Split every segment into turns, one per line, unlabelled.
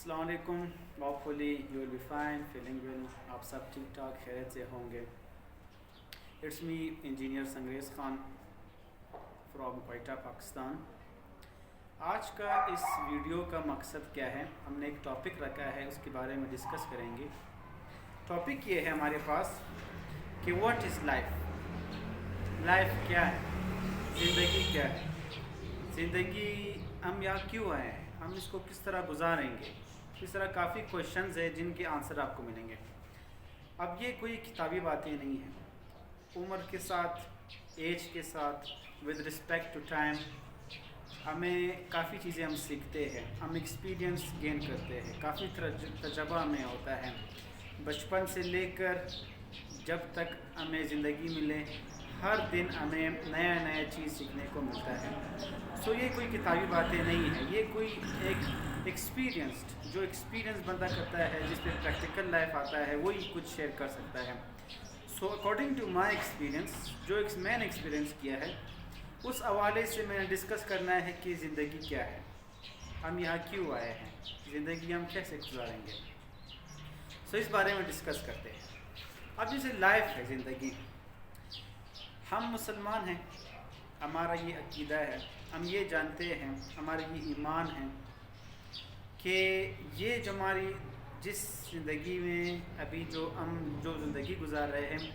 السلام علیکم. Hopefully you will be fine feeling well. آپ سب ٹھیک ٹھاک خیریت سے ہوں گے. It's me engineer Sangrez Khan from Quetta Pakistan. آج کا اس ویڈیو کا مقصد کیا ہے؟ ہم نے ایک ٹاپک رکھا ہے, اس کے بارے میں ڈسکس کریں گے. ٹاپک یہ ہے ہمارے پاس کہ واٹ از لائف. لائف کیا ہے؟ زندگی کیا ہے؟ زندگی ہم یہاں کیوں آئے ہیں؟ ہم اس کو کس طرح گزاریں گے؟ اس طرح کافی کویشچنز ہیں جن کے آنسر آپ کو ملیں گے. اب یہ کوئی کتابی باتیں نہیں ہیں. عمر کے ساتھ, ایج کے ساتھ, ود رسپیکٹ ٹو ٹائم ہمیں کافی چیزیں ہم سیکھتے ہیں, ہم ایکسپیرینس گین کرتے ہیں, کافی تجربہ ہمیں ہوتا ہے. بچپن سے لے کر جب تک ہمیں زندگی ملے, ہر دن ہمیں نیا نیا چیز سیکھنے کو ملتا ہے. سو یہ کوئی کتابی باتیں نہیں ہیں, یہ کوئی ایک ایکسپیرینسڈ, جو ایکسپیرینس بندہ کرتا ہے, جس پہ پریکٹیکل لائف آتا ہے, وہی کچھ شیئر کر سکتا ہے. So according to my experience, جو میں نے ایکسپیرینس کیا ہے, اس حوالے سے میں نے ڈسکس کرنا ہے کہ زندگی کیا ہے, ہم یہاں کیوں آئے ہیں, زندگی ہم کیسے گزاریں گے. سو اس بارے میں ڈسکس کرتے ہیں. اب جیسے لائف ہے, زندگی, ہم مسلمان ہیں, ہمارا یہ عقیدہ ہے, ہم یہ جانتے ہیں, ہمارا یہ ایمان ہے کہ یہ جو ہماری جس زندگی میں ابھی جو زندگی گزار رہے ہیں,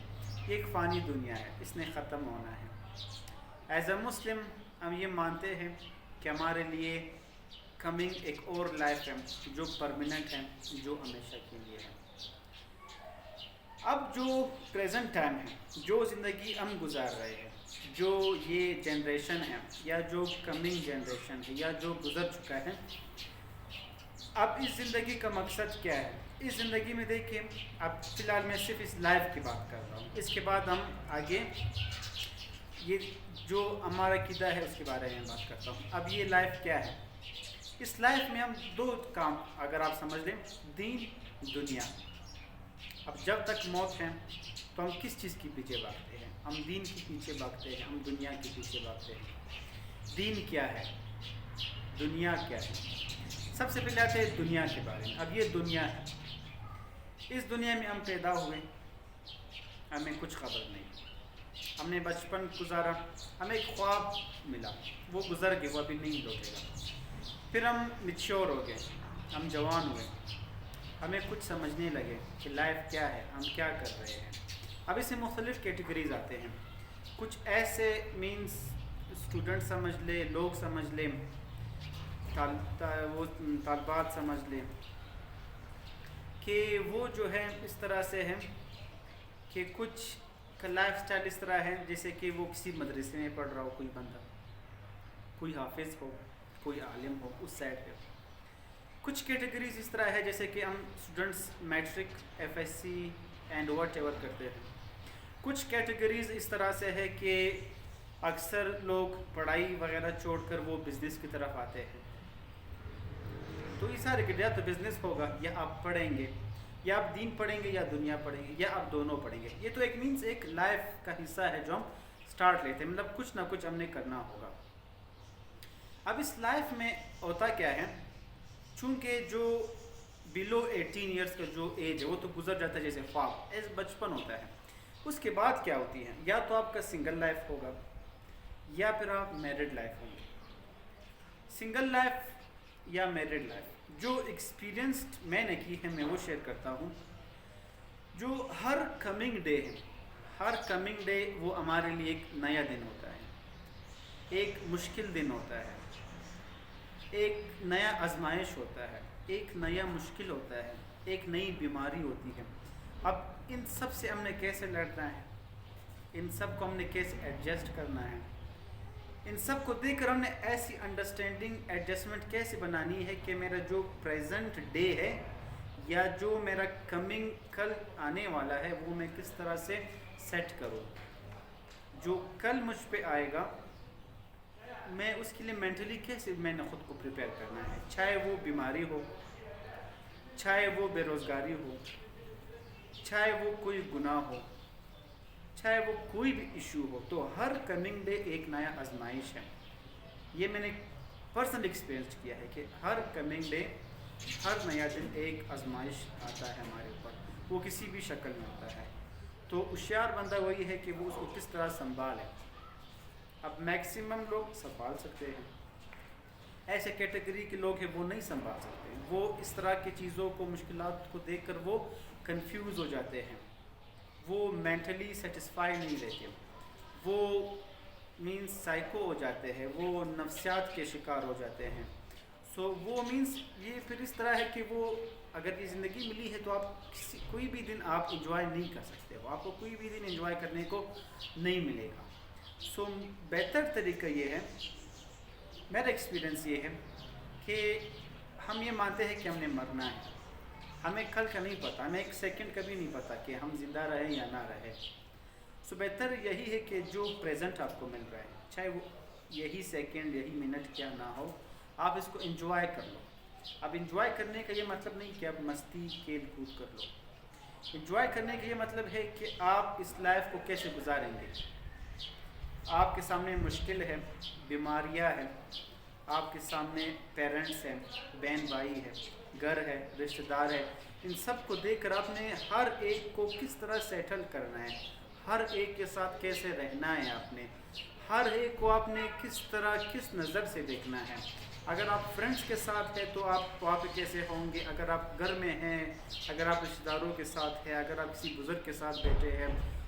یہ ایک فانی دنیا ہے, اس نے ختم ہونا ہے. ایز اے مسلم ہم یہ مانتے ہیں کہ ہمارے لیے کمنگ ایک اور لائف ہے جو پرماننٹ ہے, جو ہمیشہ کے لیے ہے. اب جو پریزنٹ ٹائم ہے, جو زندگی ہم گزار رہے ہیں, جو یہ جنریشن ہے, یا جو کمنگ جنریشن ہے, یا جو گزر چکا ہے, اب اس زندگی کا مقصد کیا ہے؟ اس زندگی میں دیکھیں, اب فی الحال میں صرف اس لائف کی بات کر رہا ہوں, اس کے بعد ہم آگے یہ جو ہمارا عقیدہ ہے اس کے بارے میں بات کرتا ہوں. اب یہ لائف کیا ہے؟ اس لائف میں ہم دو کام اگر آپ سمجھ لیں, دین, دنیا. اب جب تک موت ہے تو ہم کس چیز کے پیچھے بھاگتے ہیں؟ ہم دین کے پیچھے بھاگتے ہیں, ہم دنیا کے پیچھے بھاگتے ہیں. دین کیا ہے؟ دنیا کیا ہے؟ سب سے پہلے آتے ہیں دنیا کے بارے میں. اب یہ دنیا ہے, اس دنیا میں ہم پیدا ہوئے, ہمیں کچھ خبر نہیں, ہم نے بچپن گزارا, ہمیں ایک خواب ملا, وہ گزر گئے, وہ ابھی نہیں لوٹے گا. پھر ہم میچور ہو گئے, ہم جوان ہوئے, ہمیں کچھ سمجھنے لگے کہ لائف کیا ہے, ہم کیا کر رہے ہیں. اب اس میں مختلف کیٹیگریز آتے ہیں. کچھ ایسے مینس اسٹوڈنٹ سمجھ لے, لوگ سمجھ لیں, وہ طالبات سمجھ لیں کہ وہ جو ہے اس طرح سے ہیں کہ کچھ کا لائف سٹائل اس طرح ہے جیسے کہ وہ کسی مدرسے میں پڑھ رہا ہو, کوئی بندہ, کوئی حافظ ہو, کوئی عالم ہو, اس سائڈ پہ. کچھ کیٹیگریز اس طرح ہے جیسے کہ ہم students matric, F S C and whatever کرتے ہیں. کچھ کیٹیگریز اس طرح سے ہے کہ اکثر لوگ پڑھائی وغیرہ چھوڑ کر وہ بزنس کی طرف آتے ہیں. تو یہ سارے کہ یا تو بزنس ہوگا, یا آپ پڑھیں گے, یا آپ دین پڑھیں گے, یا دنیا پڑھیں گے, یا آپ دونوں پڑھیں گے. یہ تو ایک مینس ایک لائف کا حصہ ہے جو ہم سٹارٹ لیتے ہیں, مطلب کچھ نہ کچھ ہم نے کرنا ہوگا. اب اس لائف میں ہوتا کیا ہے, چونکہ جو بلو 18 ایئرس کا جو ایج ہے وہ تو گزر جاتا ہے جیسے خواب, ایز بچپن ہوتا ہے. اس کے بعد کیا ہوتی ہے, یا تو آپ کا سنگل لائف ہوگا, یا پھر آپ میرڈ لائف ہوں گے. سنگل لائف یا میرڈ لائف, جو ایکسپیرینسڈ میں نے کی ہے میں وہ شیئر کرتا ہوں. جو ہر کمنگ ڈے ہے, ہر کمنگ ڈے وہ ہمارے لیے ایک نیا دن ہوتا ہے, ایک مشکل دن ہوتا ہے, ایک نیا آزمائش ہوتا ہے, ایک نیا مشکل ہوتا ہے, ایک نئی بیماری ہوتی ہے. اب ان سب سے ہم نے کیسے لڑنا ہے, ان سب کو ہم نے کیسے ایڈجسٹ کرنا ہے, ان سب کو دیکھ کر ہم نے ایسی انڈرسٹینڈنگ ایڈجسٹمنٹ کیسے بنانی ہے کہ میرا جو پریزنٹ ڈے ہے یا جو میرا کمنگ کل آنے والا ہے وہ میں کس طرح سے سیٹ کروں. جو کل مجھ پہ آئے گا میں اس کے لیے مینٹلی کیسے میں نے خود کو پریپیئر کرنا ہے, چاہے وہ بیماری ہو, چاہے وہ بے روزگاری ہو, چاہے وہ کوئی گناہ ہو, چاہے وہ کوئی بھی ایشو ہو. تو ہر کمنگ ڈے ایک نیا آزمائش ہے. یہ میں نے پرسنل ایکسپیرینس کیا ہے کہ ہر کمنگ ڈے ہر نیا دن ایک آزمائش آتا ہے ہمارے اوپر، وہ کسی بھی شکل میں ہوتا ہے. تو ہوشیار بندہ وہی ہے کہ وہ اس کو کس طرح سنبھالے. اب میکسیمم لوگ سنبھال سکتے ہیں، ایسے کیٹیگری کے لوگ ہیں وہ نہیں سنبھال سکتے. وہ اس طرح کی چیزوں کو، مشکلات کو دیکھ کر وہ کنفیوز ہو جاتے ہیں، وہ مینٹلی سیٹسفائی نہیں رہتے، وہ مینس سائیکو ہو جاتے ہیں، وہ نفسیات کے شکار ہو جاتے ہیں. سو وہ مینس یہ پھر اس طرح ہے کہ وہ اگر یہ زندگی ملی ہے تو آپ کوئی بھی دن آپ انجوائے نہیں کر سکتے ہو، آپ کو کوئی بھی دن انجوائے کرنے کو نہیں ملے گا. سو بہتر طریقہ یہ ہے، میرا ایکسپیرئنس یہ ہے کہ ہم یہ مانتے ہیں کہ ہم نے مرنا ہے، ہمیں کل کا نہیں پتہ، ہمیں ایک سیکنڈ کا بھی نہیں پتہ کہ ہم زندہ رہیں یا نہ رہیں. سو بہتر یہی ہے کہ جو پریزنٹ آپ کو مل رہا ہے، چاہے وہ یہی سیکنڈ یہی منٹ کیا نہ ہو، آپ اس کو انجوائے کر لو. اب انجوائے کرنے کا یہ مطلب نہیں کہ آپ مستی کھیل کود کر لو. انجوائے کرنے کا یہ مطلب ہے کہ آپ اس لائف کو کیسے گزاریں گے. آپ کے سامنے مشکل ہے، بیماریاں ہیں، آپ کے سامنے پیرنٹس ہیں، بہن بھائی ہے، گھر ہے، رشتہ دار ہے. ان سب کو دیکھ کر آپ نے ہر ایک کو کس طرح سیٹل کرنا ہے، ہر ایک کے ساتھ کیسے رہنا ہے، آپ نے ہر ایک کو آپ نے کس طرح کس نظر سے دیکھنا ہے. اگر آپ فرینڈس کے ساتھ ہیں تو آپ وہاں پہ کیسے ہوں گے، اگر آپ گھر میں ہیں، اگر آپ رشتہ داروں کے ساتھ ہیں، اگر آپ کسی بزرگ کے ساتھ بیٹھے ہیں.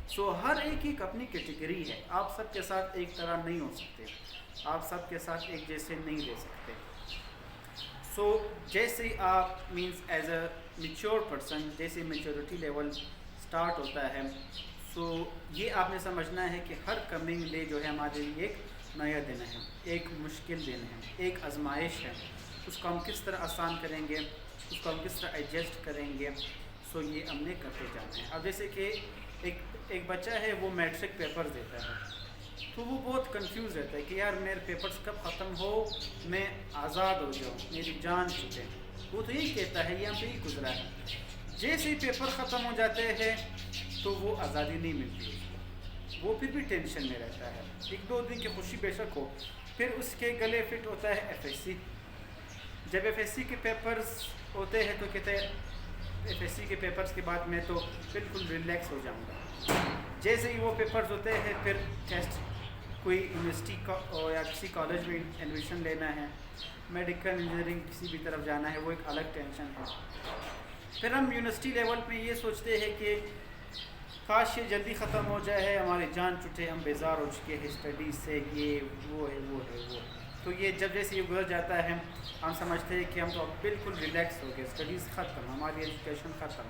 سو ہر ایک اپنی کیٹیگری ہے، آپ سب کے ساتھ ایک طرح نہیں ہو سکتے، آپ سب کے ساتھ ایک جیسے نہیں رہ سکتے. سو جیسے آپ means as a mature person, جیسے میچورٹی لیول سٹارٹ ہوتا ہے، سو یہ آپ نے سمجھنا ہے کہ ہر کمنگ ڈے جو ہے ہمارے لیے ایک نیا دن ہے، ایک مشکل دن ہے، ایک آزمائش ہے. اس کو ہم کس طرح آسان کریں گے، اس کو ہم کس طرح ایڈجسٹ کریں گے. سو یہ ہم نے کرتے جانا ہے. اب جیسے کہ ایک بچہ ہے، وہ میٹرک پیپر دیتا ہے تو وہ بہت کنفیوز رہتا ہے کہ یار میرے پیپرز کب ختم ہو، میں آزاد ہو جاؤں، میری جان چھوٹے. وہ تو یہی کہتا ہے، یہاں پہ ہی گزرا ہے. جیسے ہی پیپر ختم ہو جاتے ہیں تو وہ آزادی نہیں ملتی اس کو، وہ پھر بھی ٹینشن میں رہتا ہے. ایک دو دن کی خوشی بے شک ہو، پھر اس کے گلے فٹ ہوتا ہے ایف ایس سی. جب ایف ایس سی کے پیپرز ہوتے ہیں تو کہتے ہیں ایف ایس سی کے پیپرز کے بعد میں تو بالکل ریلیکس ہو جاؤں گا. جیسے ہی وہ پیپرز ہوتے ہیں پھر ٹیسٹ، کوئی یونیورسٹی کا یا کسی کالج میں ایڈمیشن لینا ہے، میڈیکل انجینئرنگ کسی بھی طرف جانا ہے، وہ ایک الگ ٹینشن ہے. پھر ہم یونیورسٹی لیول پہ یہ سوچتے ہیں کہ کاش یہ جلدی ختم ہو جائے، ہماری جان چھوٹے، ہم بیزار ہو چکے ہیں اسٹڈیز سے، یہ وہ ہے وہ ہے وہ. تو یہ جب جیسے یہ گزر جاتا ہے ہم سمجھتے ہیں کہ ہم تو اب بالکل ریلیکس ہو گئے، اسٹڈیز ختم، ہماری ایجوکیشن ختم.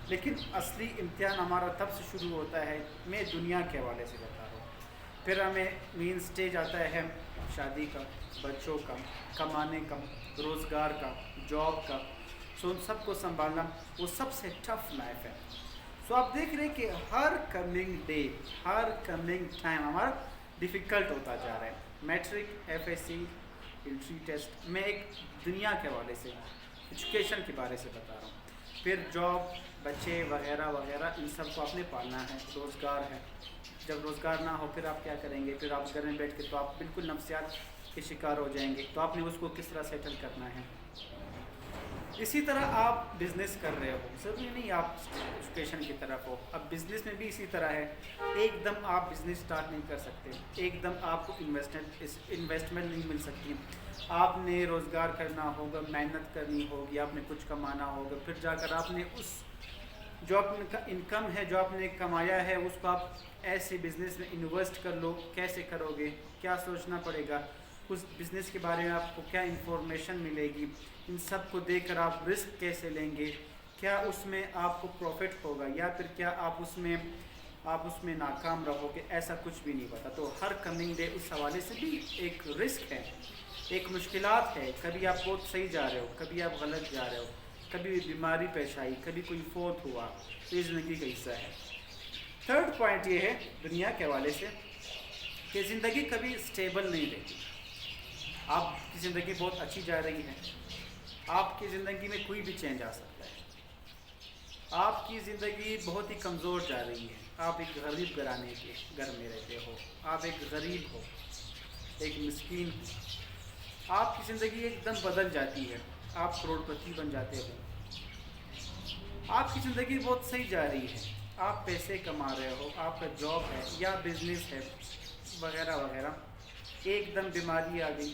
لیکن اصلی امتحان ہمارا تب سے شروع ہوتا ہے، میں دنیا کے حوالے سے بتا رہا ہوں. پھر ہمیں مین سٹیج آتا ہے شادی کا، بچوں کا، کمانے کا، روزگار کا، جاب کا. سو ان سب کو سنبھالنا وہ سب سے ٹف لائف ہے. سو آپ دیکھ رہے ہیں کہ ہر کمنگ ڈے، ہر کمنگ ٹائم ہمارا ڈیفیکلٹ ہوتا جا رہا ہے. Matric, F S C, entry test, میں ایک دنیا کے حوالے سے ایجوکیشن کے بارے سے بتا رہا ہوں. پھر جاب، بچے وغیرہ وغیرہ، ان سب کو آپ نے پالنا ہے. روزگار ہے، جب روزگار نہ ہو پھر آپ کیا کریں گے؟ پھر آپ گھر میں بیٹھ کے تو آپ بالکل نفسیات کے شکار ہو جائیں گے. تو آپ نے اس کو کس طرح سیٹل کرنا ہے. اسی طرح آپ بزنس کر رہے ہو، ضروری نہیں آپ ایجوکیشن کی طرف ہو. اب بزنس میں بھی اسی طرح ہے، ایک دم آپ بزنس سٹارٹ نہیں کر سکتے، ایک دم آپ کو انویسٹمنٹ نہیں مل سکتی. آپ نے روزگار کرنا ہوگا، محنت کرنی ہوگی، آپ نے کچھ کمانا ہوگا، پھر جا کر آپ نے اس جو آپ کا انکم ہے، جو آپ نے کمایا ہے، اس کو آپ ایسے بزنس میں انویسٹ کر لو. کیسے کرو گے؟ کیا سوچنا پڑے گا؟ اس بزنس کے بارے میں آپ کو کیا انفارمیشن ملے گی؟ ان سب کو دیکھ کر آپ رسک کیسے لیں گے؟ کیا اس میں آپ کو پروفٹ ہوگا یا پھر کیا آپ اس میں ناکام رہو گے؟ ایسا کچھ بھی نہیں پتا. تو ہر کمنگ ڈے اس حوالے سے بھی ایک رسک ہے، ایک مشکلات ہے. کبھی آپ بہت صحیح جا رہے ہو، کبھی آپ غلط جا رہے ہو، کبھی بیماری پیش آئی، کبھی کوئی فوت ہوا. یہ زندگی کا حصہ ہے. تھرڈ پوائنٹ یہ ہے دنیا کے حوالے سے کہ زندگی کبھی اسٹیبل نہیں رہتی. آپ کی زندگی بہت اچھی جا رہی ہے، آپ کی زندگی میں کوئی بھی چینج آ سکتا ہے. آپ کی زندگی بہت ہی کمزور جا رہی ہے، آپ ایک غریب گھرانے کے گھر میں رہتے ہو، آپ ایک غریب ہو، ایک مسکین ہو. آپ کی زندگی ایک دم بدل جاتی ہے. آپ کروڑپتی بن جاتے ہو، آپ کی زندگی بہت صحیح جا رہی ہے، آپ پیسے کما رہے ہو، آپ کا جاب ہے یا بزنس ہے وغیرہ وغیرہ، ایک دم بیماری آ گئی،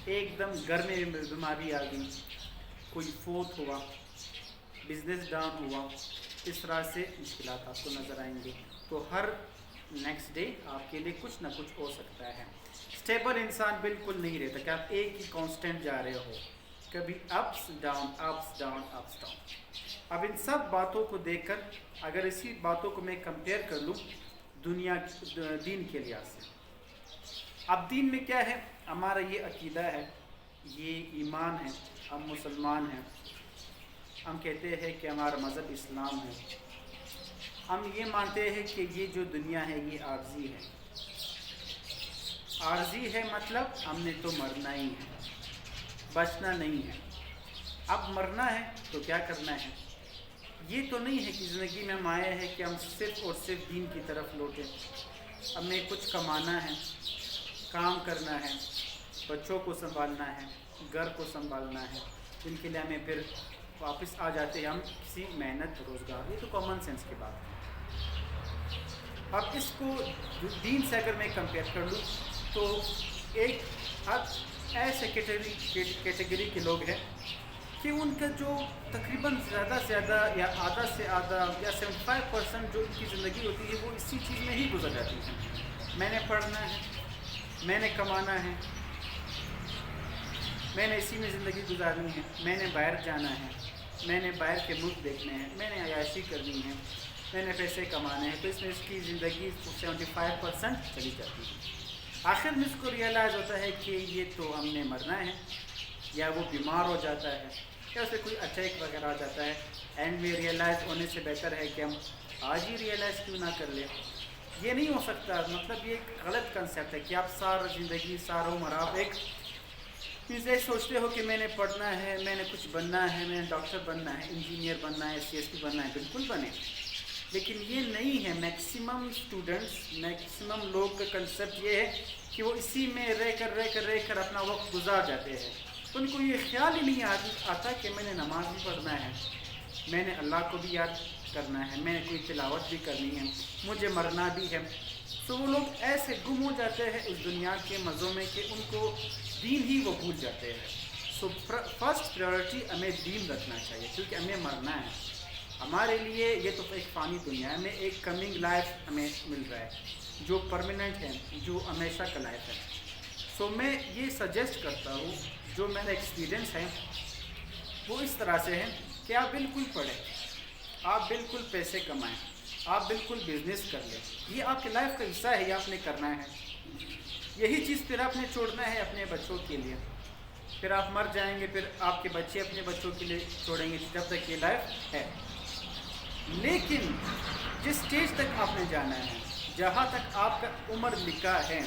ایک دم گھر میں بیماری آ گئی، کوئی فوت ہوا، بزنس ڈاؤن ہوا، اس طرح سے مشکلات آپ کو نظر آئیں گے. تو ہر نیکسٹ ڈے آپ کے لیے کچھ نہ کچھ ہو سکتا ہے. اسٹیبل انسان بالکل نہیں رہتا کہ آپ ایک ہی کانسٹنٹ جا رہے ہو، کبھی ups down ups down ups down. اب ان سب باتوں کو دیکھ کر اگر اسی باتوں کو میں کمپیئر کر لوں دین کے لحاظ سے، اب دین میں کیا ہے؟ ہمارا یہ عقیدہ ہے، یہ ایمان ہے، ہم مسلمان ہیں، ہم کہتے ہیں کہ ہمارا مذہب اسلام ہے، ہم یہ مانتے ہیں کہ یہ جو دنیا ہے یہ عارضی ہے. عارضی ہے مطلب ہم نے تو مرنا ہی ہے، بچنا نہیں ہے. اب مرنا ہے تو کیا کرنا ہے؟ یہ تو نہیں ہے کہ زندگی میں ہم آئے ہیں کہ ہم صرف اور صرف دین کی طرف لوٹیں. ہمیں کچھ کمانا ہے، کام کرنا ہے، بچوں کو سنبھالنا ہے، گھر کو سنبھالنا ہے، جن کے لیے ہمیں پھر واپس آ جاتے ہیں ہم کسی محنت روزگار. یہ تو کامن سینس کی بات ہے. اب اس کو دین سے اگر میں کمپیئر کر لوں تو ایک اب ایسے کیٹیگری کے لوگ ہیں کہ ان کا جو تقریباً زیادہ سے زیادہ یا آدھا سے آدھا یا 75% جو ان کی زندگی ہوتی ہے وہ اسی چیز میں ہی گزر جاتی ہے. میں نے پڑھنا ہے، میں نے کمانا ہے، میں نے اسی میں زندگی گزارنی ہے، میں نے باہر جانا ہے، میں نے باہر کے ملک دیکھنے ہیں، میں نے عیاشی کرنی ہے، میں نے پیسے کمانے ہیں. تو اس میں اس کی زندگی 75% چلی جاتی ہے. آخر میں اس کو ریئلائز ہوتا ہے کہ یہ تو ہم نے مرنا ہے، یا وہ بیمار ہو جاتا ہے یا اسے کوئی اٹیک وغیرہ آ جاتا ہے. اینڈ میں ریئلائز ہونے سے بہتر ہے کہ ہم آج ہی ریئلائز کیوں نہ کر لیں. یہ نہیں ہو سکتا. مطلب یہ ایک غلط کنسیپٹ ہے کہ آپ سارا زندگی سارا عمر آپ ایک چیزیں سوچتے ہو کہ میں نے پڑھنا ہے، میں نے کچھ بننا ہے، میں نے ڈاکٹر بننا ہے، انجینئر بننا ہے، CSP بننا ہے. بالکل بنے، لیکن یہ نہیں ہے. میکسیمم اسٹوڈنٹس، میکسیمم لوگ کا کنسیپٹ یہ ہے کہ وہ اسی میں رہ کر اپنا وقت گزار جاتے ہیں. ان کو یہ خیال ہی نہیں آتا کہ میں نے نماز بھی پڑھنا ہے، میں نے اللہ کو بھی یاد کرنا ہے، میں نے کوئی تلاوت بھی کرنی ہے، مجھے مرنا بھی ہے. تو وہ لوگ ایسے گم ہو جاتے ہیں اس دنیا کے مزوں میں کہ ان کو دین ہی وہ بھول جاتے ہیں. سو فرسٹ پریورٹی ہمیں دین رکھنا چاہیے، کیونکہ ہمیں مرنا ہے. ہمارے لیے یہ تو ایک فانی دنیا ہے، ہمیں ایک کمنگ لائف ہمیں مل رہا ہے جو پرماننٹ ہے، جو ہمیشہ کا لائف ہے. سو میں یہ سجیسٹ کرتا ہوں، جو میرا ایکسپیرینس ہے وہ اس طرح سے ہے کہ آپ بالکل پڑھیں، آپ بالکل پیسے کمائیں، آپ بالکل بزنس کر لیں. یہ آپ کی لائف کا حصہ ہے، یہ آپ نے کرنا ہے. یہی چیز پھر آپ نے چھوڑنا ہے اپنے بچوں کے لیے. پھر آپ مر جائیں گے، پھر آپ کے بچے اپنے بچوں کے لیے چھوڑیں گے جب تک یہ لائف ہے. لیکن جس اسٹیج تک آپ نے جانا ہے، جہاں تک آپ کا عمر لکھا ہے،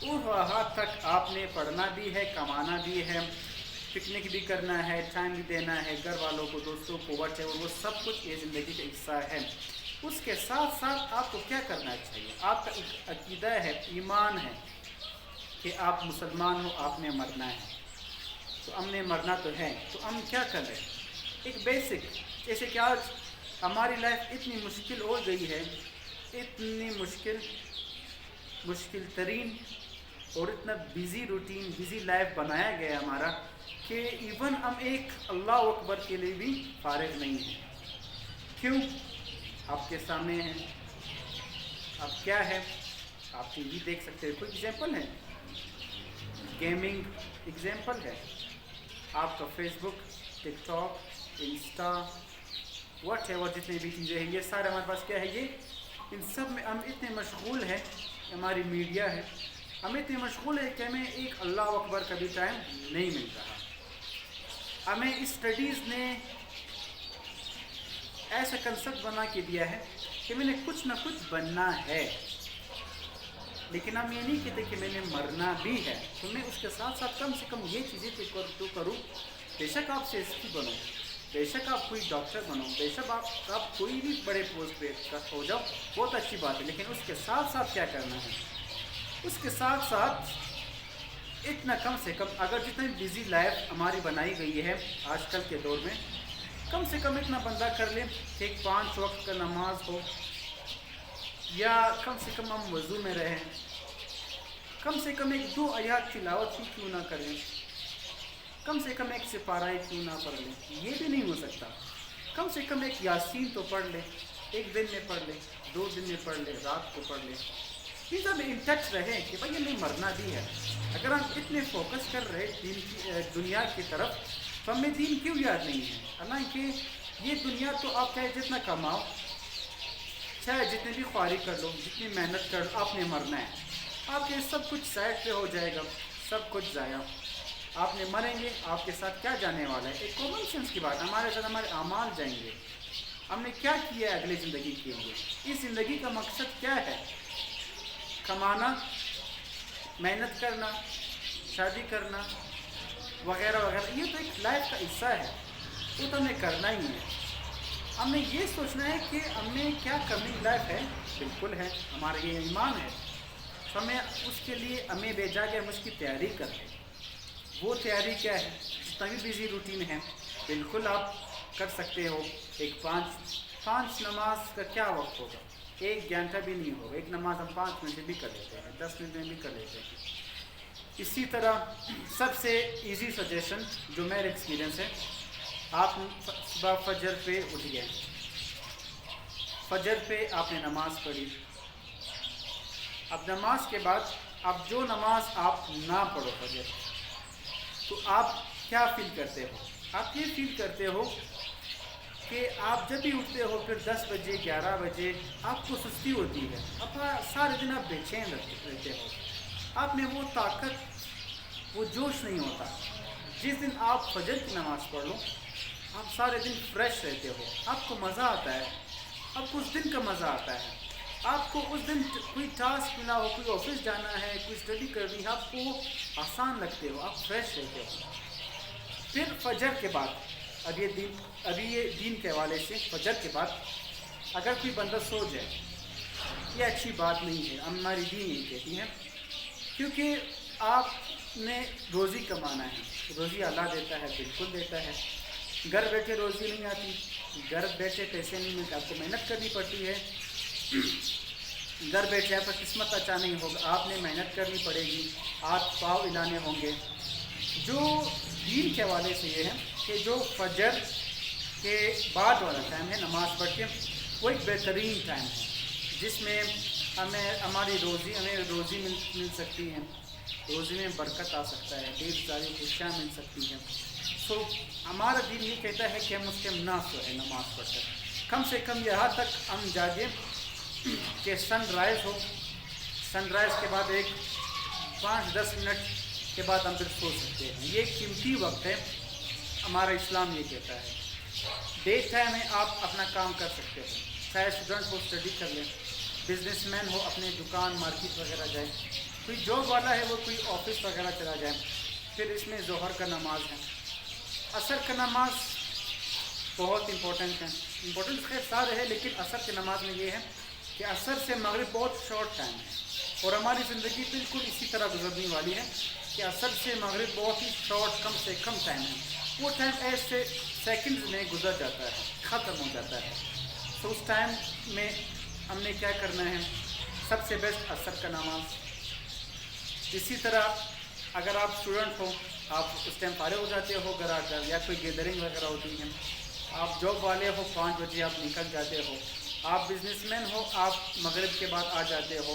وہاں تک آپ نے پڑھنا بھی ہے، کمانا بھی ہے، پکنک بھی کرنا ہے، ٹائم بھی دینا ہے گھر والوں کو، دوستوں کو، وٹ ایور. وہ سب کچھ یہ زندگی کا حصہ ہے. اس کے ساتھ ساتھ آپ کو کیا کرنا چاہیے؟ آپ کا ایک عقیدہ ہے، ایمان ہے کہ آپ مسلمان ہو، آپ نے مرنا ہے. تو ہم نے مرنا تو ہے، تو ہم کیا کر رہے ہیں؟ ایک بیسک، جیسے کہ آج ہماری لائف اتنی مشکل ہو گئی ہے، اتنی مشکل ترین اور اتنا بیزی روٹین، بیزی لائف بنایا گیا ہمارا کہ ایون ہم ایک اللہ اکبر کے لیے بھی فارغ نہیں ہیں. کیوں؟ آپ کے سامنے ہیں. اب کیا ہے؟ آپ ٹی وی دیکھ سکتے ہیں، کوئی ایگزامپل ہے. گیمنگ ایگزامپل ہے. آپ کا Facebook, TikTok, Insta, whatever جتنے بھی چیزیں ہیں، یہ سارے ہمارے پاس کیا ہے؟ یہ ان سب میں ہم اتنے مشغول ہیں. ہماری میڈیا ہے، ہم اتنے مشغول ہیں کہ ہمیں ایک اللہ اکبر کا بھی ٹائم نہیں مل رہا. ہمیں اسٹڈیز نے ایسا کنسپٹ بنا کے دیا ہے کہ میں نے کچھ نہ کچھ بننا ہے، لیکن ہم یہ نہیں کہتے کہ میں نے مرنا بھی ہے. تو میں اس کے ساتھ ساتھ کم سے کم یہ چیزیں تو کروں. بے شک آپ CSP بنو، بے شک آپ کوئی ڈاکٹر بنو، بے شک آپ کوئی بھی بڑے پوسٹ پہ ہو جاؤ، بہت اچھی بات ہے. لیکن اس کے ساتھ ساتھ کیا کرنا ہے؟ اس کے ساتھ ساتھ اتنا کم سے کم اگر جتنی بزی لائف ہماری بنائی گئی ہے آج کل کے دور میں، کم سے کم اتنا بندہ کر لے کہ ایک 5 وقت کا نماز ہو، یا کم سے کم ہم وضو میں رہیں، کم سے کم ایک 2 آیات تلاوت ہی کیوں نہ کریں، کم سے کم ایک سپارہ کیوں نہ پڑھ لیں، یہ بھی نہیں ہو سکتا، کم سے کم ایک یاسین تو پڑھ لیں، ایک دن میں پڑھ لیں، 2 دن میں پڑھ لیں، رات کو پڑھ لیں، یہ سب ان ٹچ رہے کہ بھائی ہمیں مرنا بھی ہے۔ اگر ہم اتنے فوکس کر رہے دین کی دنیا کی طرف، تو ہمیں دین کیوں یاد نہیں ہے؟ حالانکہ یہ دنیا تو آپ چاہے جتنا کماؤ، چاہے جتنے بھی خواری کر لو، جتنی محنت کر لو، آپ نے مرنا ہے، آپ کے سب کچھ سائڈ پہ ہو جائے گا، سب کچھ ضائع، آپ نے مریں گے، آپ کے ساتھ کیا جانے والا ہے؟ ایک کامن سینس کی بات، ہمارے ساتھ ہمارے اعمال جائیں گے، ہم نے کیا کیا ہے اگلی زندگی کے لیے، اس زندگی کا مقصد کیا ہے؟ کمانا، محنت کرنا، شادی کرنا وغیرہ وغیرہ، یہ تو ایک لائف کا حصہ ہے، وہ تو ہمیں کرنا ہی ہے۔ ہمیں یہ سوچنا ہے کہ ہمیں کیا کرنی لائف ہے، بالکل ہے، ہمارا یہ ایمان ہے، تو ہمیں اس کے لیے ہمیں بھیجا گیا، ہم اس کی تیاری کریں۔ وہ تیاری کیا ہے؟ جتنا بھی بزی روٹین ہے، بالکل آپ کر سکتے ہو، ایک 5 نماز کا کیا وقت ہوگا؟ 1 گھنٹہ بھی نہیں ہوگا، ایک نماز ہم 5 منٹ میں بھی کر لیتے ہیں، 10 منٹ میں بھی کر لیتے ہیں۔ اسی طرح سب سے ایزی سجیشن جو میرا ایکسپیرینس ہے، آپ صبح فجر پہ اٹھ گئے، فجر پہ آپ نے نماز پڑھی، اب نماز کے بعد اب جو نماز آپ نہ پڑھو فجر، تو آپ کیا فیل کرتے ہو؟ آپ یہ فیل کرتے ہو کہ آپ جب بھی اٹھتے ہو پھر 10 بجے 11 بجے آپ کو سستی ہوتی ہے، اب سارے دن آپ بے چین رہتے ہو، آپ میں وہ طاقت، وہ جوش نہیں ہوتا۔ جس دن آپ فجر کی نماز پڑھ لو، آپ سارے دن فریش رہتے ہو، آپ کو مزہ آتا ہے، آپ کو اس دن کا مزہ آتا ہے، آپ کو اس دن کوئی ٹاسک ملا ہو، کوئی آفس جانا ہے، کوئی اسٹڈی کرنی ہے، آپ کو آسان لگتے ہو، آپ فریش رہتے ہو۔ پھر فجر کے بعد، ابھی یہ دین کے حوالے سے فجر کے بعد اگر کوئی بندہ سو جائے، یہ اچھی بات نہیں ہے، ہماری دین یہ کہتی ہے، کیونکہ آپ نے روزی کمانا ہے، روزی اللہ دیتا ہے، بالکل دیتا ہے، گھر بیٹھے روزی نہیں آتی، گھر بیٹھے پیسے نہیں ملتے، آپ کو محنت کرنی پڑتی ہے، گھر بیٹھے آپ کا قسمت اچھا نہیں ہوگا، آپ نے محنت کرنی پڑے گی، ہاتھ پاؤں ہلانے ہوں گے۔ جو دین کے حوالے سے یہ ہے کہ جو فجر کے بعد والا ٹائم ہے نماز پڑھ کے، وہ ایک بہترین ٹائم ہے، جس میں ہمیں روزی مل سکتی ہے، روزی میں برکت آ سکتا ہے، ڈھیر ساری خوشیاں مل سکتی ہیں۔ سو ہمارا دین یہ کہتا ہے کہ ہم اس کے نہ سوئے نماز پڑھ کر، کم سے کم یہاں تک ہم جاگیں کہ سن رائز ہو، سن رائز کے بعد ایک 5-10 منٹ کے بعد ہم پھر سو سکتے ہیں، یہ قیمتی وقت ہے، ہمارا اسلام یہ کہتا ہے۔ ڈے ٹائم میں آپ اپنا کام کر سکتے ہو، چاہے اسٹوڈنٹ ہو اسٹڈی کر لیں، بزنس مین ہو اپنے دکان مارکیٹ وغیرہ جائے، کوئی جاب والا ہے وہ کوئی آفس وغیرہ چلا جائے۔ پھر اس میں ظہر کا نماز ہے، عصر کا نماز بہت امپورٹنٹ ہے، امپورٹنٹ خیر سارے ہے، لیکن عصر کی نماز میں یہ ہے کہ عصر سے مغرب بہت شارٹ ٹائم ہے، اور ہماری زندگی بالکل اسی طرح گزرنے والی ہے کہ عصر سے مغرب بہت ہی شارٹ، کم سے کم ٹائم ہے، وہ ٹائم ایسے سیکنڈز میں گزر جاتا ہے، ختم ہو جاتا ہے۔ تو اس ٹائم میں ہم نے کیا کرنا ہے؟ سب سے بیسٹ عصر کا نماز۔ اسی طرح اگر آپ اسٹوڈنٹ ہو، آپ اس ٹائم فارغ ہو جاتے ہو گھر آ کر، یا کوئی گیدرنگ وغیرہ ہوتی ہے، آپ جاب والے ہو 5 بجے آپ نکل جاتے ہو، آپ بزنس مین ہو آپ مغرب کے بعد آ جاتے ہو،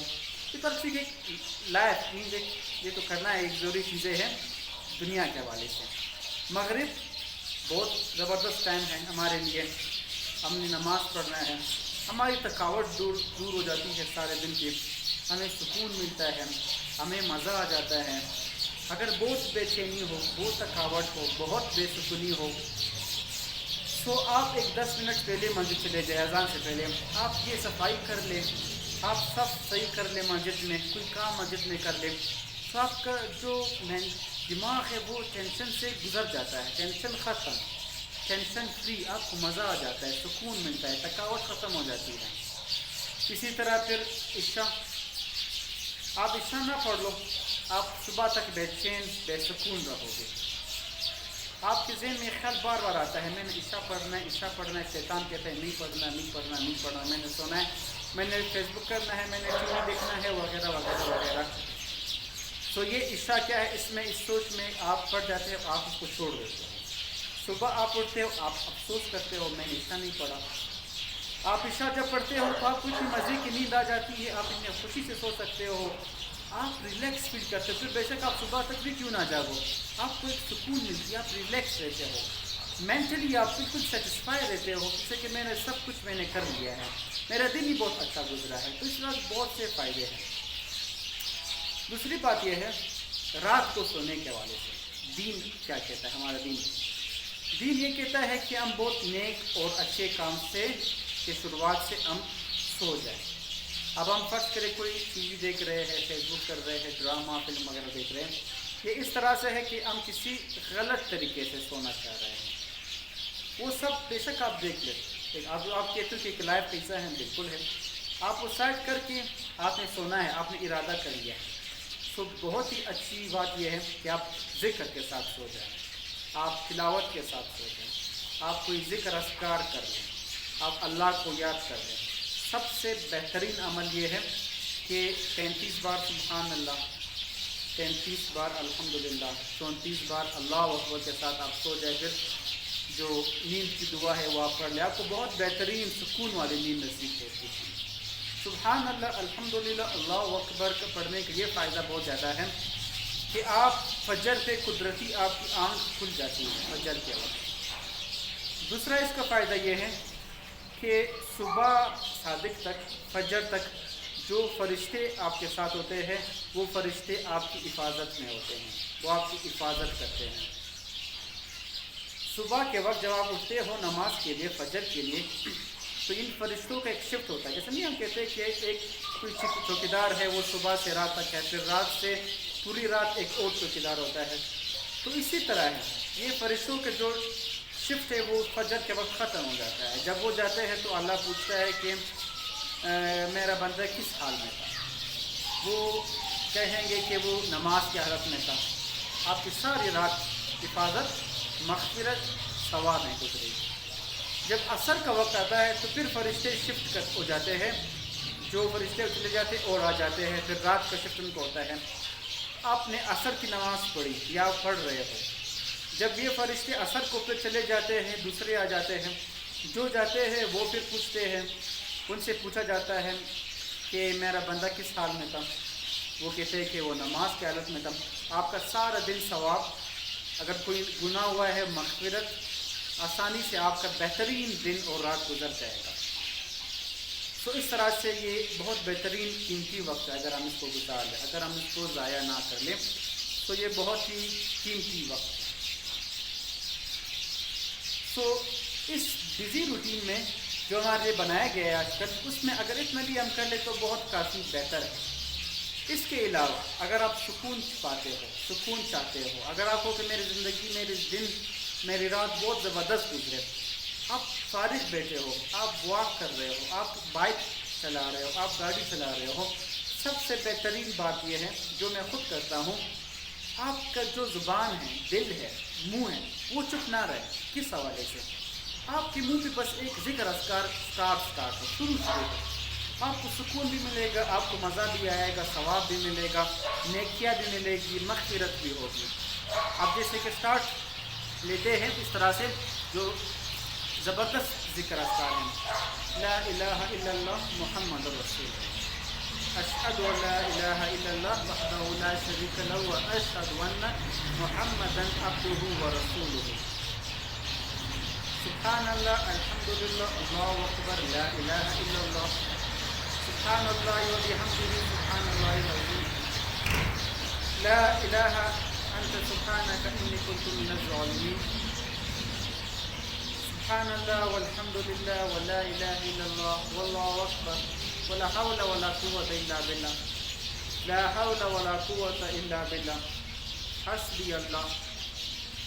اس طرح سے ایک لائف مینز یہ تو کرنا ہے، ایک ضروری چیزیں ہیں دنیا کے حوالے سے۔ مغرب بہت زبردست ٹائم ہے ہمارے لیے، ہم نے نماز پڑھنا ہے، ہماری تھکاوٹ دور ہو جاتی ہے سارے دن کی، ہمیں سکون ملتا ہے، ہمیں مزہ آ جاتا ہے۔ اگر بہت بے چینی ہو، بہت تھکاوٹ ہو، بہت بے سکونی ہو، تو آپ ایک 10 منٹ پہلے مسجد چلے جائیں، اذان سے پہلے آپ یہ صفائی کر لیں، آپ سب صحیح کر لیں، مسجد میں کوئی کام مسجد میں کر لیں، تو آپ کا جو دماغ ہے وہ ٹینشن سے گزر جاتا ہے، ٹینشن ختم، ٹینشن فری، آپ کو مزہ آ جاتا ہے، سکون ملتا ہے، تھکاوٹ ختم ہو جاتی ہے۔ اسی طرح پھر عشاء، آپ عشاء نہ پڑھ لو، آپ صبح تک بے چین بے سکون رہو گے. آپ کے ذہن میں خیال بار بار آتا ہے میں نے عشاء پڑھنا ہے عشاء پڑھنا ہے. شیطان کہتا ہے نہیں پڑھنا نہیں پڑھنا نہیں پڑھنا, میں نے سونا ہے, میں نے فیس بک کرنا ہے, میں نے ٹی وی دیکھنا ہے وغیرہ وغیرہ وغیرہ. تو یہ عشاء کیا ہے, اس میں اس سوچ میں آپ پڑھ جاتے ہو, آپ اس کو چھوڑ دیتے ہو. صبح آپ اٹھتے ہو, آپ افسوس کرتے ہو میں نے عشاء نہیں پڑھا. آپ عشاء جب پڑھتے ہو تو آپ کو اتنی مزے کی نیند آ جاتی ہے, آپ اتنی خوشی سے سو سکتے ہو, آپ ریلیکس فیل کرتے ہو. پھر بے شک آپ صبح تک بھی کیوں نہ جاگو, آپ کو ایک سکون ملتی ہے, آپ ریلیکس رہتے ہو, مینٹلی آپ بالکل سیٹسفائی رہتے ہو جس سے کہ میں نے سب کچھ میں نے کر لیا ہے, میرا دن ہی بہت اچھا گزرا ہے. تو اس وقت بہت سے فائدے ہیں. دوسری بات یہ ہے رات کو سونے کے حوالے سے دین کیا کہتا ہے. ہمارا دین یہ کہتا ہے کہ ہم بہت نیک اور اچھے کام سے کی شروعات سے ہم سو جائیں. اب ہم فرض کریں کوئی ٹی وی دیکھ رہے ہیں, فیس بک کر رہے ہیں, ڈرامہ فلم وغیرہ دیکھ رہے ہیں, یہ اس طرح سے ہے کہ ہم کسی غلط طریقے سے سونا چاہ رہے ہیں. وہ سب بے شک آپ دیکھ لیں, آپ کہتے ہو کہ ایک لائف قصہ ہے, بالکل ہے. آپ وہ سائڈ کر کے آپ نے سونا ہے, آپ نے ارادہ کر لیا ہے. تو بہت ہی اچھی بات یہ ہے کہ آپ ذکر کے ساتھ سو جائیں, آپ تلاوت کے ساتھ سو جائیں, آپ کوئی ذکر اذکار کر لیں, آپ اللہ کو یاد کر لیں. سب سے بہترین عمل یہ ہے کہ 33 بار سبحان اللہ, 33 بار الحمدللہ, 34 بار اللہ اکبر کے ساتھ آپ سو جائیں. پھر جو نیند کی دعا ہے وہ آپ پڑھ لیں, آپ کو بہت بہترین سکون والی نیند نصیب ہوتی ہے. سبحان اللہ الحمدللہ اللہ اکبر کا پڑھنے کا یہ فائدہ بہت زیادہ ہے کہ آپ فجر پہ قدرتی آپ کی آنکھ کھل جاتی ہے فجر کے وقت. دوسرا اس کا فائدہ یہ ہے کہ صبح صادق تک فجر تک جو فرشتے آپ کے ساتھ ہوتے ہیں وہ فرشتے آپ کی حفاظت میں ہوتے ہیں, وہ آپ کی حفاظت کرتے ہیں. صبح کے وقت جب آپ اٹھتے ہو نماز کے لیے فجر کے لیے تو ان فرشتوں کا ایک شفٹ ہوتا ہے. جیسے نہیں ہم کہتے ہیں کہ ایک کوئی چوکیدار ہے وہ صبح سے رات تک ہے, پھر رات سے پوری رات ایک اور چوکیدار ہوتا ہے. تو اسی طرح ہے یہ فرشتوں کے جو شفٹ ہے وہ فجر کے وقت ختم ہو جاتا ہے. جب وہ جاتے ہیں تو اللہ پوچھتا ہے کہ میرا بندہ کس حال میں تھا, وہ کہیں گے کہ وہ نماز کی حالت میں تھا. آپ کی ساری رات حفاظت مغفرت ثواب میں گزرے. جب عصر کا وقت آتا ہے تو پھر فرشتے شفٹ ہو جاتے ہیں, جو فرشتے چلے جاتے ہیں اور آ جاتے ہیں, پھر رات کا شفٹ ان کو ہوتا ہے. آپ نے عصر کی نماز پڑھی یا آپ پڑھ رہے ہو, جب یہ فرشتے عصر کو پھر چلے جاتے ہیں دوسرے آ جاتے ہیں, جو جاتے ہیں وہ پھر پوچھتے ہیں, ان سے پوچھا جاتا ہے کہ میرا بندہ کس حال میں تھا, وہ کہتے ہیں کہ وہ نماز کی حالت میں تھا. آپ کا سارا دن ثواب, اگر کوئی گناہ ہوا ہے مغفرت, آسانی سے آپ کا بہترین دن اور رات گزر جائے گا. تو اس طرح سے یہ بہت بہترین قیمتی وقت ہے. اگر ہم اس کو گزار لیں, اگر ہم اس کو ضائع نہ کر لیں تو یہ بہت ہی قیمتی وقت ہے. تو اس بزی روٹین میں جو ہمارے لیے بنایا گیا ہے آج کل, اس میں اگر اتنا بھی ہم کر لیں تو بہت کافی بہتر ہے. اس کے علاوہ اگر آپ سکون پاتے ہو, سکون چاہتے ہو, اگر آپ ہو کہ میری زندگی میرے دن میری رات بہت زبردست گزرے, آپ فارغ بیٹھے ہو, آپ واک کر رہے ہو, آپ بائک چلا رہے ہو, آپ گاڑی چلا رہے ہو, سب سے بہترین بات یہ ہے جو میں خود کرتا ہوں, آپ کا جو زبان ہے, دل ہے, منہ ہے, وہ چپ نہ رہے. کس حوالے سے؟ آپ کے منہ پہ بس ایک ذکر اذکار اسٹارٹ ہو, شروع سے آپ کو سکون بھی ملے گا, آپ کو مزہ بھی آئے گا, ثواب بھی ملے گا, نیکیاں بھی ملے گی, مغفرت بھی ہوگی. آپ جیسے کہ اسٹارٹ لیتے ہیں اس طرح سے جو زبردست ذکر اذکار ہیں, لا الہ الا اللہ محمد رسول اللہ, اشہد ان لا الہ الا اللہ وحدہ لا شریک لہ واشہد ان محمدا عبدہ ورسولہ, سبحان اللہ الحمدللہ اللہ اکبر لا الہ الا اللہ, سبحان اللہ وبحمدہ سبحان اللہ العظیم, لا الہ انت سبحانک انی کنت من الظالمین, سبحان اللہ والحمد للہ ولا الہ الا اللہ واللہ اکبر ولا حول ولا قوة الا باللہ, لا حول ولا قوة الا باللہ, حسبی اللہ,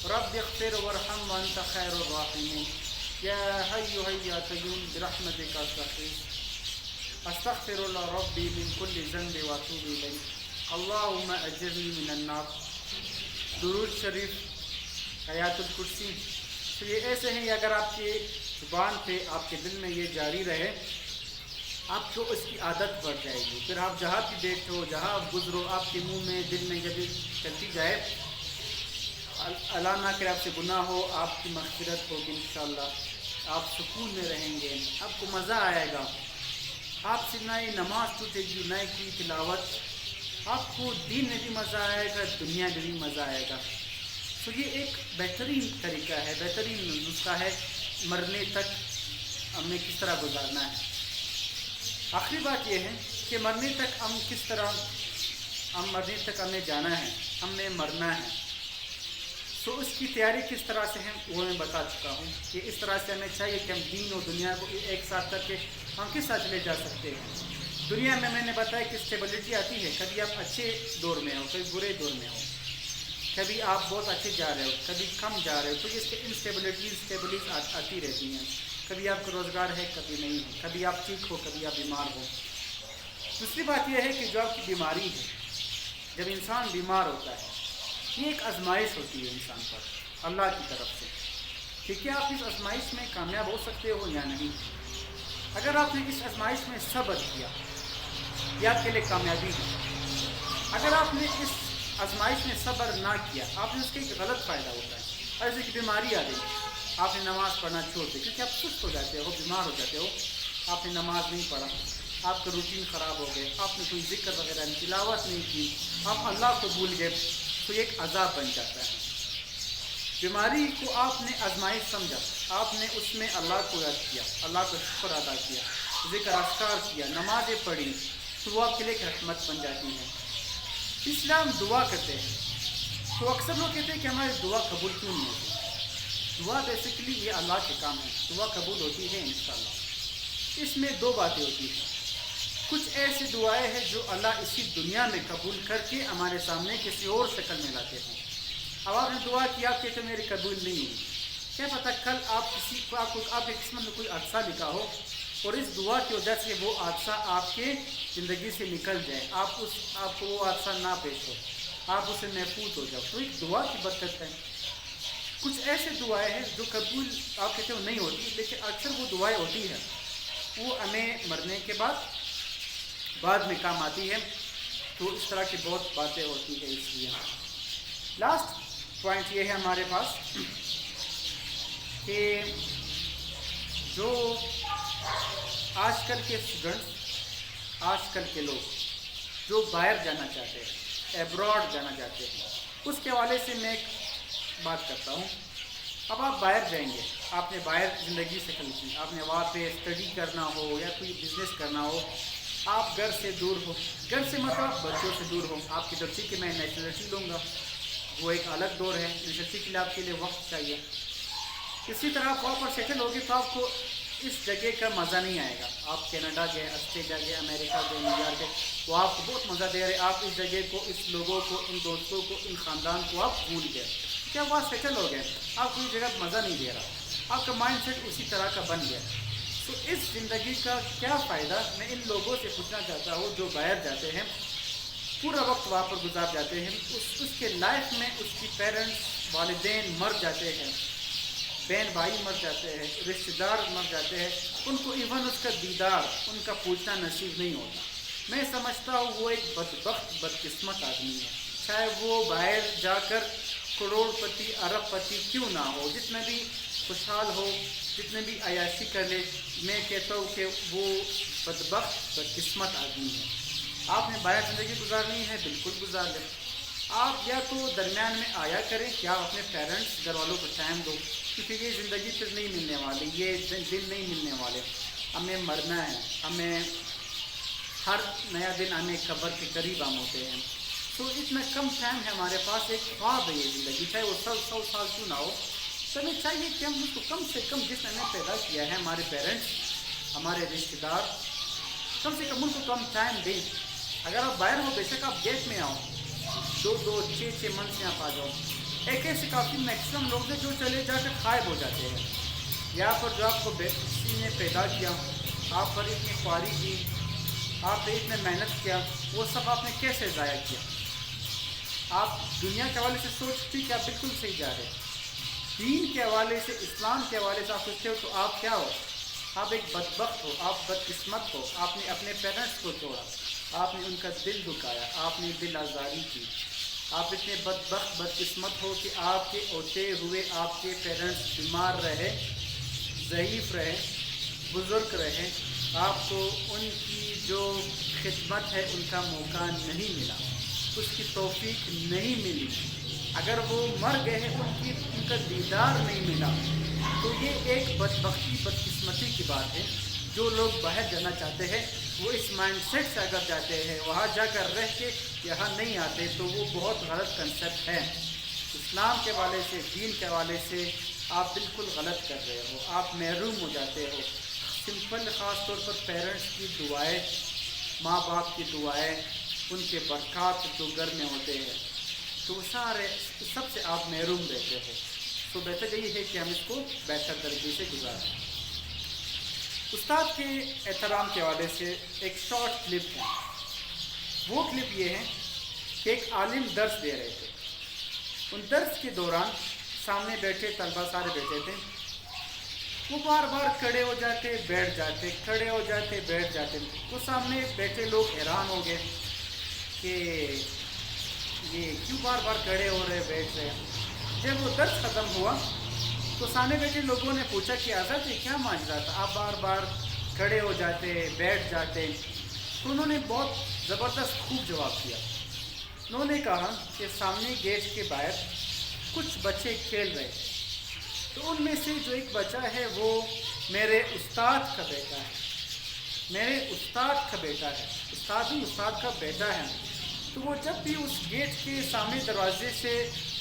رب اغفر وارحم وانت خیر الراحمین, یا حی یا قیوم برحمتک استغیث, استغفر اللہ ربی من کل ذنب واتوب الیہ, اللہم اجرنی من النار، درود شریف، آیات الکرسی. تو یہ ایسے ہیں، اگر آپ کی زبان پہ، آپ کے دل میں یہ جاری رہے، آپ کو اس کی عادت بڑھ جائے گی. پھر آپ جہاں بھی بیٹھو، جہاں آپ گزرو، آپ کے منہ میں، دل میں جب چلتی جائے، اللہ نہ کرے آپ سے گناہ ہو، آپ کی مغفرت ہوگی انشاءاللہ. آپ سکون میں رہیں گے، آپ کو مزہ آئے گا. آپ سے نہ ہی نماز ٹوٹے گی، نہ کی تلاوت. آپ کو دین میں بھی مزہ آئے گا، دنیا میں بھی مزہ آئے گا. تو یہ ایک بہترین طریقہ ہے، بہترین نسخہ ہے مرنے تک ہمیں کس طرح گزارنا ہے. آخری بات یہ ہے کہ مرنے تک مرنے تک ہمیں جانا ہے، ہمیں مرنا ہے. تو اس کی تیاری کس طرح سے ہے وہ میں بتا چکا ہوں کہ اس طرح سے ہمیں چاہیے کہ ہم دین اور دنیا کو ایک ساتھ کر کے ہم کس ساتھ لے جا سکتے ہیں. دنیا میں نے بتایا کہ اسٹیبلٹی آتی ہے، کبھی آپ اچھے دور میں ہو، کبھی برے دور میں ہو، کبھی آپ بہت اچھے جا رہے ہو، کبھی کم جا رہے ہو. تو اس کے انسٹیبلٹیز آتی رہتی ہیں. کبھی آپ کو روزگار ہے، کبھی نہیں ہے، کبھی آپ ٹھیک ہو، کبھی آپ بیمار ہو. دوسری بات یہ ہے کہ جو آپ کی بیماری ہے، جب انسان بیمار ہوتا ہے، یہ ایک آزمائش ہوتی ہے انسان پر اللہ کی طرف سے کہ کیا آپ اس آزمائش میں کامیاب ہو سکتے ہو یا نہیں. اگر آپ نے اس آزمائش میں صبر کیا، یہ آپ کے لیے کامیابی ہے. اگر آپ نے اس آزمائش میں صبر نہ کیا، آپ نے اس کا ایک غلط فائدہ ہوتا ہے. ایسے کہ بیماری آ گئی، آپ نے نماز پڑھنا چھوڑ دی کیونکہ آپ سست ہو جاتے ہو، بیمار ہو جاتے ہو، آپ نے نماز نہیں پڑھا، آپ کا روٹین خراب ہو گئے، آپ نے کوئی ذکر وغیرہ نہیں، تلاوت نہیں کی، آپ اللہ کو بھول گئے، تو ایک عذاب بن جاتا ہے. بیماری کو آپ نے آزمائش سمجھا، آپ نے اس میں اللہ کو یاد کیا، اللہ کا شکر ادا کیا، ذکر اذکار کیا، نمازیں پڑھی، تو وہ آپ کے لیے ایک رحمت بن جاتی ہے. اس لیے ہم دعا کرتے ہیں. تو اکثر لوگ کہتے ہیں کہ ہماری دعا قبول کیوں نہیں ہوتی. دعا بیسیکلی یہ اللہ کے کام ہے، دعا قبول ہوتی ہے انشاءاللہ. اس میں دو باتیں ہوتی ہیں. کچھ ایسی دعائیں ہیں جو اللہ اسی دنیا میں قبول کر کے ہمارے سامنے کسی اور شکل میں لاتے ہیں. اب آپ نے دعا کی، آپ کہتے ہیں میری قبول نہیں ہوئی، کیا پتہ کل آپ کے قسمت میں کوئی حادثہ لکھا ہو اور اس دعا کی وجہ سے وہ حادثہ آپ کے زندگی سے نکل جائے، آپ کو وہ حادثہ نہ پیش ہو، آپ اسے محفوظ ہو جاؤ. تو ایک دعا کی برکت ہے. کچھ ایسے دعائیں ہیں جو قبول آپ کہتے ہو نہیں ہوتی، لیکن اکثر وہ دعائیں ہوتی ہیں، وہ ہمیں مرنے کے بعد میں کام آتی ہے. تو اس طرح کی بہت باتیں ہوتی ہیں. اس لیے لاسٹ پوائنٹ یہ ہے ہمارے پاس کہ جو آج کل کے اسٹوڈنٹس، آج کل کے لوگ جو باہر جانا چاہتے ہیں، ایبراڈ جانا چاہتے ہیں، اس کے حوالے سے میں ایک بات کرتا ہوں. اب آپ باہر جائیں گے، آپ نے باہر زندگی سے کی، آپ نے وہاں پہ اسٹڈی کرنا ہو یا کوئی بزنس کرنا ہو، آپ گھر سے دور ہو، گھر سے مطلب بچوں سے دور ہو. آپ کی بچی کہ میں نیشنلٹی لوں گا، وہ ایک الگ دور ہے، نیشنلٹی کے لیے آپ کے لیے وقت چاہیے. اسی طرح آپ وہاں پر سیٹل ہوگے تو آپ کو اس جگہ کا مزہ نہیں آئے گا. آپ کینیڈا گئے، آسٹریلیا گئے، امریکہ گئے، نیو یارک گئے، وہ آپ کو بہت مزہ دے رہے. آپ اس جگہ کو، اس لوگوں کو، ان دوستوں کو، ان خاندان کو آپ بھول گئے. کیا وہاں سیٹل ہو گئے، آپ کو یہ جگہ مزہ نہیں دے رہا، آپ کا مائنڈ سیٹ اسی طرح کا بن گیا. تو اس زندگی کا کیا فائدہ، میں ان لوگوں سے پوچھنا چاہتا ہوں جو باہر جاتے ہیں، پورا وقت وہاں پر گزار جاتے ہیں، اس کے لائف میں اس کی پیرنٹس، والدین مر جاتے ہیں، بہن بھائی مر جاتے ہیں، رشتہ دار مر جاتے ہیں، ان کو ایون اس کا دیدار، ان کا پوچھنا نصیب نہیں ہوتا. میں سمجھتا ہوں وہ ایک بدبخت، بدقسمت آدمی ہے. چاہے وہ باہر جا کر کروڑ پتی، ارب پتی کیوں نہ ہو، جتنا بھی خوشحال ہو، جتنے بھی عیاشی کر لے، میں کہتا ہوں کہ وہ بدبخت، بدقسمت آدمی ہے. آپ نے باہر زندگی گزارنی ہے، بالکل گزار لیں. آپ یا تو درمیان میں آیا کریں کہ آپ اپنے پیرنٹس، گھر والوں کو ٹائم دو، کیونکہ یہ زندگی پھر نہیں ملنے والی، یہ دن نہیں ملنے والے. ہمیں مرنا ہے، ہمیں ہر نیا دن ہمیں قبر کے قریب ہم ہوتے ہیں. تو اتنا کم ٹائم ہے ہمارے پاس، ایک خواب ہے یہ زندگی، چاہے وہ 100 سال کیوں نہ ہو. تو ہمیں چاہیے کہ ہم اس کو کم سے کم، جس نے ہمیں پیدا کیا ہے، ہمارے پیرنٹس، ہمارے رشتہ دار، کم سے کم ان کو کم ٹائم دیں. اگر آپ باہر ہو، بے شک آپ گیٹ میں آؤ، 2 6 منتھ میں آپ آ جاؤ. ایک ایسے کافی میکسیمم لوگ ہیں جو چلے جا کر غائب ہو جاتے ہیں. یہاں پر جو آپ کو کسی نے پیدا کیا، آپ پر اتنی خواری کی، آپ نے اتنے محنت کیا، وہ سب آپ نے کیسے ضائع کیا؟ آپ دنیا کے حوالے سے سوچتے کہ آپ بالکل صحیح جا رہے ہیں، دین کے حوالے سے، اسلام کے حوالے سے آپ سوچتے ہو تو آپ کیا ہو؟ آپ ایک بدبخت ہو، آپ بدقسمت ہو، آپ نے اپنے پیرنٹس کو توڑا، آپ نے ان کا دل دکھایا، آپ نے دل آزاری کی، آپ اتنے بدبخت بدقسمت ہو کہ آپ کے ہوتے ہوئے آپ کے پیرنٹس بیمار رہے، ضعیف رہے، بزرگ رہے، آپ کو ان کی جو خدمت ہے ان کا موقع نہیں ملا، اس کی توفیق نہیں ملی، اگر وہ مر گئے ہیں ان کا دیدار نہیں ملا، تو یہ ایک بدبختی بدقسمتی کی بات ہے۔ جو لوگ باہر جانا چاہتے ہیں وہ اس مائنڈ سیٹ سے اگر جاتے ہیں، وہاں جا کر رہ کے یہاں نہیں آتے، تو وہ بہت غلط کنسیپٹ ہے۔ اسلام کے حوالے سے، دین کے حوالے سے آپ بالکل غلط کر رہے ہو، آپ محروم ہو جاتے ہو۔ سمپل خاص طور پر پیرنٹس کی دعائیں، ماں باپ کی دعائیں، ان کے برکات جو گھر میں ہوتے ہیں، تو سارے سب سے آپ محروم رہتے ہو۔ تو بہتر یہی ہے کہ ہم اس کو بہتر طریقے سے گزاریں۔ استاد کے احترام کے حوالے سے ایک شارٹ کلپ ہے، وہ کلپ یہ ہے کہ ایک عالم درس دے رہے تھے، ان درس کے دوران سامنے بیٹھے طلبہ سارے بیٹھے تھے، وہ بار بار کھڑے ہو جاتے بیٹھ جاتے، کھڑے ہو جاتے بیٹھ جاتے، وہ سامنے بیٹھے لوگ حیران ہو گئے کہ یہ کیوں بار بار کھڑے ہو رہے بیٹھ رہے ہیں۔ جب وہ درس ختم ہوا تو سامنے بیٹھے لوگوں نے پوچھا کہ حضرت یہ کیا ماجرا تھا، آپ بار بار کھڑے ہو جاتے بیٹھ جاتے؟ تو انہوں نے بہت زبردست خوب جواب دیا۔ انہوں نے کہا کہ سامنے گیٹ کے باہر کچھ بچے کھیل رہے تھے، تو ان میں سے جو ایک بچہ ہے وہ میرے استاد کا بیٹا ہے، میرے استاد کا بیٹا ہے، استاد ہی استاد کا بیٹا ہے۔ تو وہ جب بھی اس گیٹ کے سامنے دروازے سے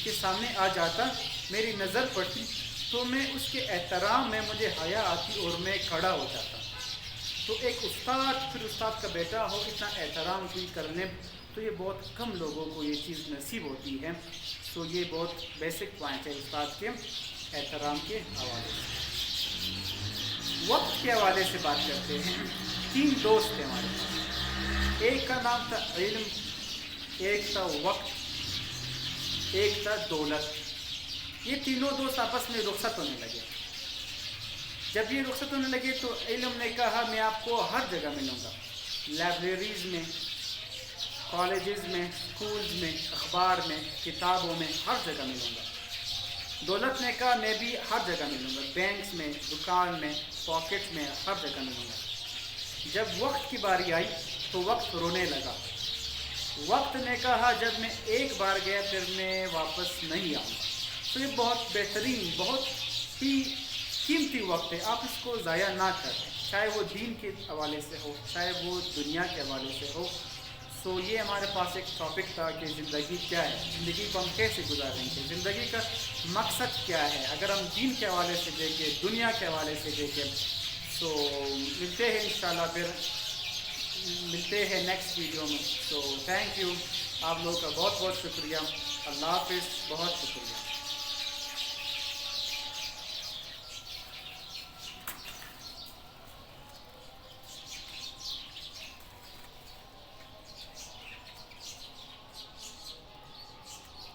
کے سامنے آ جاتا، میری نظر پڑتی تو میں اس کے احترام میں مجھے حیا آتی اور میں کھڑا ہو جاتا۔ تو ایک استاد پھر استاد کا بیٹا ہو، اتنا احترام کی کرنے، تو یہ بہت کم لوگوں کو یہ چیز نصیب ہوتی ہے۔ تو یہ بہت بیسک پوائنٹ ہے استاد کے احترام کے حوالے سے۔ وقت کے حوالے سے بات کرتے ہیں۔ 3 دوست تھے ہمارے پاس، ایک کا نام تھا علم، ایک تھا وقت، ایک تھا دولت۔ یہ تینوں دوست آپس میں رخصت ہونے لگے۔ جب یہ رخصت ہونے لگے تو علم نے کہا میں آپ کو ہر جگہ ملوں گا، لائبریریز میں، کالجز میں، اسکولز میں، اخبار میں، کتابوں میں، ہر جگہ ملوں گا۔ دولت نے کہا میں بھی ہر جگہ ملوں گا، بینکس میں، دکان میں، پاکٹ میں، ہر جگہ ملوں گا۔ جب وقت کی باری آئی تو وقت رونے لگا۔ وقت نے کہا جب میں ایک بار گیا پھر میں واپس نہیں آؤں گا۔ تو یہ بہت بہترین، بہت ہی قیمتی وقت ہے، آپ اس کو ضائع نہ کریں، چاہے وہ دین کے حوالے سے ہو، چاہے وہ دنیا کے حوالے سے ہو۔ سو یہ ہمارے پاس ایک ٹاپک تھا کہ زندگی کیا ہے، زندگی کو ہم کیسے گزاریں گے، زندگی کا مقصد کیا ہے، اگر ہم دین کے حوالے سے دیکھیں، دنیا کے حوالے سے دیکھیں۔ سو ملتے ہیں انشاءاللہ، پھر ملتے ہیں نیکسٹ ویڈیو میں۔ سو تھینک یو، آپ لوگوں کا بہت بہت شکریہ، اللہ حافظ، بہت شکریہ۔